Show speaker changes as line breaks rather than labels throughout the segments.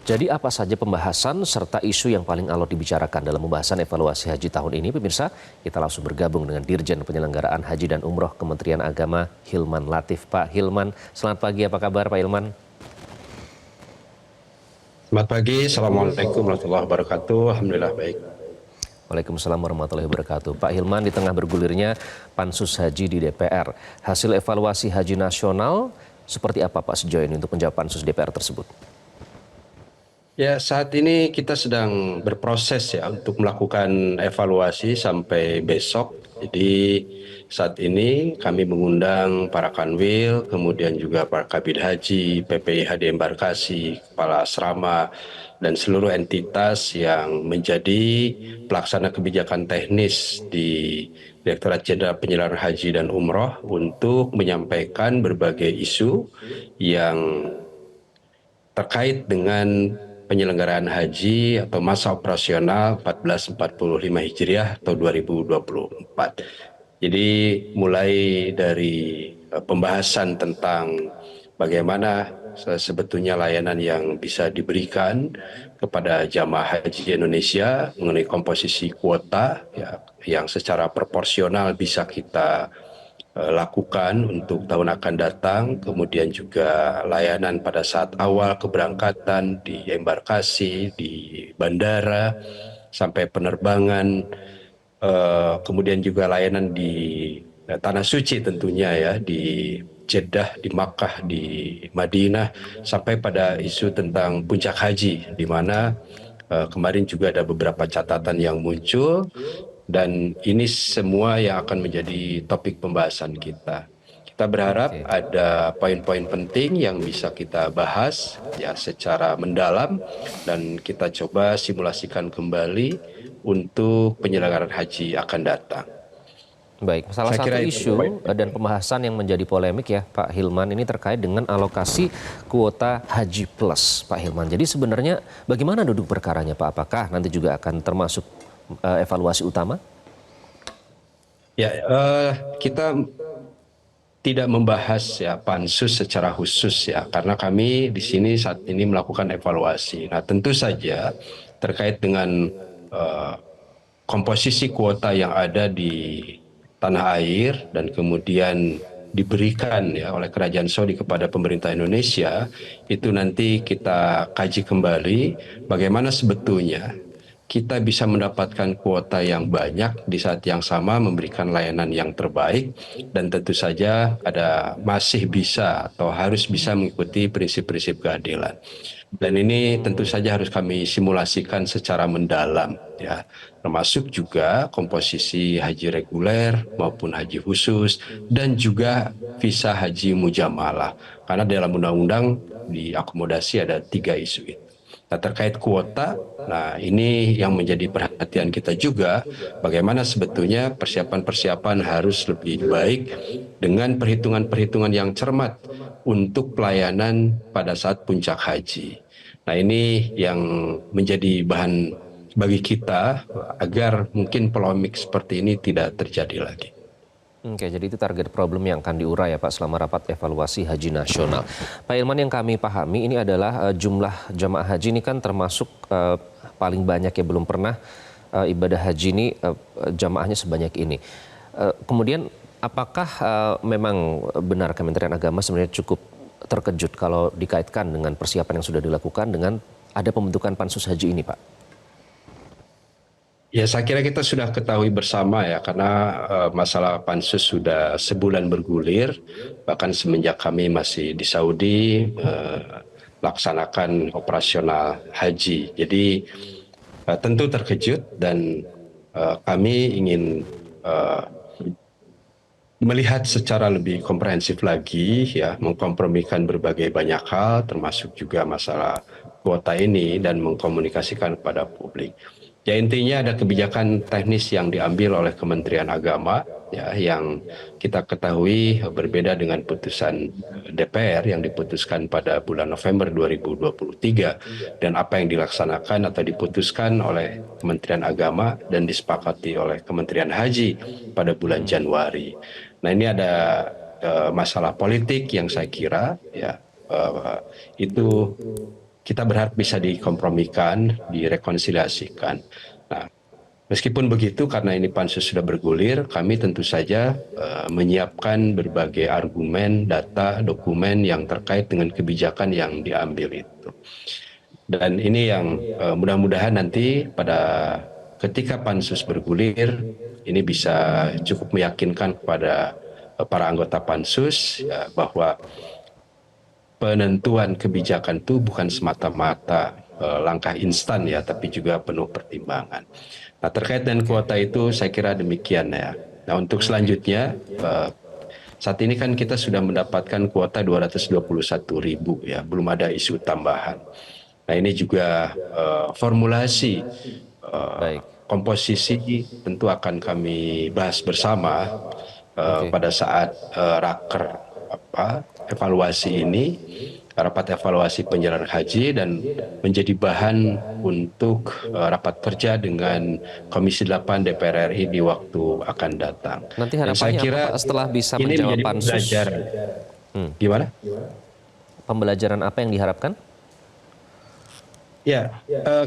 Jadi apa saja pembahasan serta isu yang paling alot dibicarakan dalam pembahasan evaluasi haji tahun ini? Pemirsa, kita langsung bergabung dengan Dirjen Penyelenggaraan Haji dan Umroh Kementerian Agama Hilman Latif. Pak Hilman, selamat pagi, apa kabar Pak Hilman?
Selamat pagi, Assalamualaikum warahmatullahi wabarakatuh. Alhamdulillah baik.
Waalaikumsalam warahmatullahi wabarakatuh. Pak Hilman, di tengah bergulirnya Pansus Haji di DPR, hasil evaluasi haji nasional seperti apa Pak sejauh ini untuk menjawab Pansus DPR tersebut?
Ya, saat ini kita sedang berproses ya untuk melakukan evaluasi sampai besok. Jadi saat ini kami mengundang para kanwil, kemudian juga para kabid haji, PPIH di embarkasi, kepala asrama, dan seluruh entitas yang menjadi pelaksana kebijakan teknis di Direktorat Jenderal Penyelenggaraan Haji dan Umroh untuk menyampaikan berbagai isu yang terkait dengan penyelenggaraan haji atau masa operasional 1445 Hijriah atau 2024. Jadi mulai dari pembahasan tentang bagaimana sebetulnya layanan yang bisa diberikan kepada jamaah haji Indonesia mengenai komposisi kuota ya, yang secara proporsional bisa kita lakukan untuk tahun akan datang, kemudian juga layanan pada saat awal keberangkatan di embarkasi, di bandara, sampai penerbangan, kemudian juga layanan di Tanah Suci tentunya ya, di Jeddah, di Makkah, di Madinah, sampai pada isu tentang puncak haji, di mana kemarin juga ada beberapa catatan yang muncul dan ini semua yang akan menjadi topik pembahasan kita. Kita berharap
Oke.
ada poin-poin penting yang bisa kita bahas ya secara mendalam dan kita coba simulasikan kembali untuk penyelenggaraan haji akan datang.
Baik, salah
Saya
satu
kira itu poin.
isu dan pembahasan yang menjadi polemik ya Pak Hilman ini terkait dengan alokasi kuota Haji Plus Pak Hilman. Jadi sebenarnya bagaimana duduk perkaranya Pak? Apakah nanti juga akan termasuk evaluasi utama?
Ya, kita tidak membahas ya pansus secara khusus ya karena kami di sini saat ini melakukan evaluasi. Nah, tentu saja terkait dengan uh, komposisi kuota yang ada di tanah air dan kemudian diberikan ya oleh Kerajaan Saudi kepada pemerintah Indonesia, itu nanti kita kaji kembali bagaimana sebetulnya kita bisa mendapatkan kuota yang banyak di saat yang sama memberikan layanan yang terbaik dan tentu saja ada masih bisa atau harus bisa mengikuti prinsip-prinsip keadilan. Dan ini tentu saja harus kami simulasikan secara mendalam ya, termasuk juga komposisi haji reguler maupun haji khusus dan juga visa haji mujamalah. Karena dalam undang-undang diakomodasi ada 3 isu itu. Nah, terkait kuota, nah ini yang menjadi perhatian kita juga, bagaimana sebetulnya persiapan-persiapan harus lebih baik dengan perhitungan-perhitungan yang cermat untuk pelayanan pada saat puncak haji. Nah, ini yang menjadi bahan bagi kita agar mungkin polemik seperti ini tidak terjadi lagi.
Oke, jadi itu target problem yang akan diurai ya Pak selama rapat evaluasi haji nasional. Pak Ilman, yang kami pahami ini adalah jumlah jamaah haji ini kan termasuk paling banyak ya, belum pernah ibadah haji ini jamaahnya sebanyak ini. Kemudian apakah memang benar Kementerian Agama sebenarnya cukup terkejut kalau dikaitkan dengan persiapan yang sudah dilakukan dengan ada pembentukan pansus haji ini Pak?
Ya, saya kira kita sudah ketahui bersama ya, karena masalah pansus sudah sebulan bergulir, bahkan semenjak kami masih di Saudi laksanakan operasional haji. Jadi tentu terkejut dan kami ingin uh, melihat secara lebih komprehensif lagi ya, mengkompromikan berbagai banyak hal termasuk juga masalah kuota ini dan mengkomunikasikan kepada publik. Ya, intinya ada kebijakan teknis yang diambil oleh Kementerian Agama ya, yang kita ketahui berbeda dengan putusan DPR yang diputuskan pada bulan November 2023 dan apa yang dilaksanakan atau diputuskan oleh Kementerian Agama dan disepakati oleh Kementerian Haji pada bulan Januari. Nah, ini ada masalah politik yang saya kira ya itu kita berharap bisa dikompromikan, direkonsiliasikan. Nah, meskipun begitu, karena ini pansus sudah bergulir, kami tentu saja menyiapkan berbagai argumen, data, dokumen yang terkait dengan kebijakan yang diambil itu. Dan ini yang mudah-mudahan nanti pada ketika pansus bergulir, ini bisa cukup meyakinkan kepada para anggota pansus ya, bahwa penentuan kebijakan itu bukan semata-mata langkah instan ya, tapi juga penuh pertimbangan. Nah, terkait dengan kuota itu saya kira demikian ya. Nah, untuk selanjutnya saat ini kan kita sudah mendapatkan kuota 221.000 ya, belum ada isu tambahan. Nah, ini juga formulasi
Baik.
komposisi tentu akan kami bahas bersama pada saat raker evaluasi ini, rapat evaluasi penyelenggaraan haji, dan menjadi bahan untuk rapat kerja dengan Komisi 8 DPR RI di waktu akan datang.
Nanti
Dan saya
harapannya apa
kira
Pak setelah bisa
ini
menjawab
menjadi
pansus?
pembelajaran. Gimana?
Pembelajaran apa yang diharapkan?
Ya,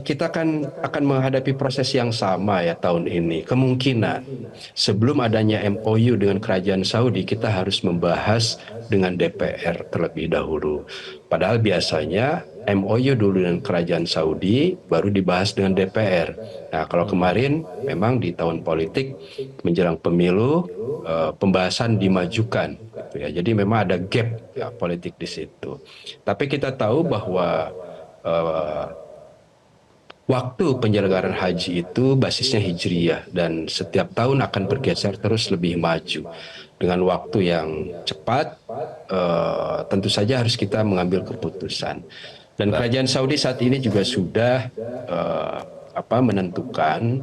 kita akan menghadapi proses yang sama ya tahun ini. Kemungkinan sebelum adanya MOU dengan Kerajaan Saudi, kita harus membahas dengan DPR terlebih dahulu. Padahal biasanya MOU dulu dengan Kerajaan Saudi, baru dibahas dengan DPR. Nah, kalau kemarin memang di tahun politik menjelang pemilu, pembahasan dimajukan. Gitu ya. Jadi memang ada gap ya, politik di situ. Tapi kita tahu bahwa waktu penyelenggaraan haji itu basisnya hijriyah dan setiap tahun akan bergeser terus lebih maju. Dengan waktu yang cepat, tentu saja harus kita mengambil keputusan. Dan Kerajaan Saudi saat ini juga sudah menentukan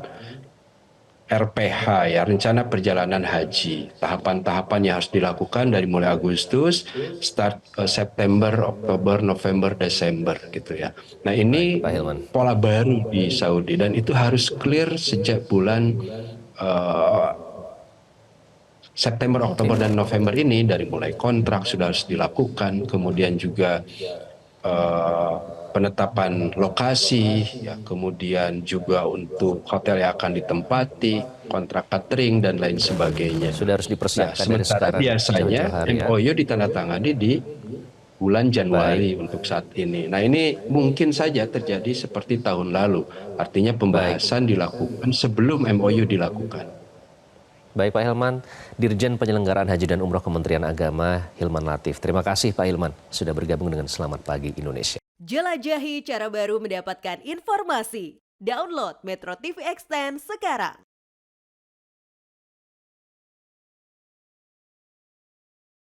RPH ya, rencana perjalanan haji. Tahapan-tahapan yang harus dilakukan dari mulai Agustus, start September, Oktober, November, Desember gitu ya. Nah, ini pola baru di Saudi dan itu harus clear sejak bulan September, Oktober, dan November ini. Dari mulai kontrak sudah harus dilakukan, kemudian juga penetapan lokasi, ya, kemudian juga untuk hotel yang akan ditempati, kontrak catering dan lain sebagainya.
Sudah harus dipersiapkan dari
sementara
sekarang.
biasanya
ya.
MOU ditandatangani di bulan Januari untuk saat ini. Nah, ini mungkin saja terjadi seperti tahun lalu. Artinya pembahasan dilakukan sebelum MOU dilakukan.
Baik Pak Hilman, Dirjen Penyelenggaraan Haji dan Umroh Kementerian Agama, Hilman Latif. Terima kasih Pak Hilman sudah bergabung dengan Selamat Pagi Indonesia.
Jelajahi cara baru mendapatkan informasi. Download Metro TV Extend sekarang.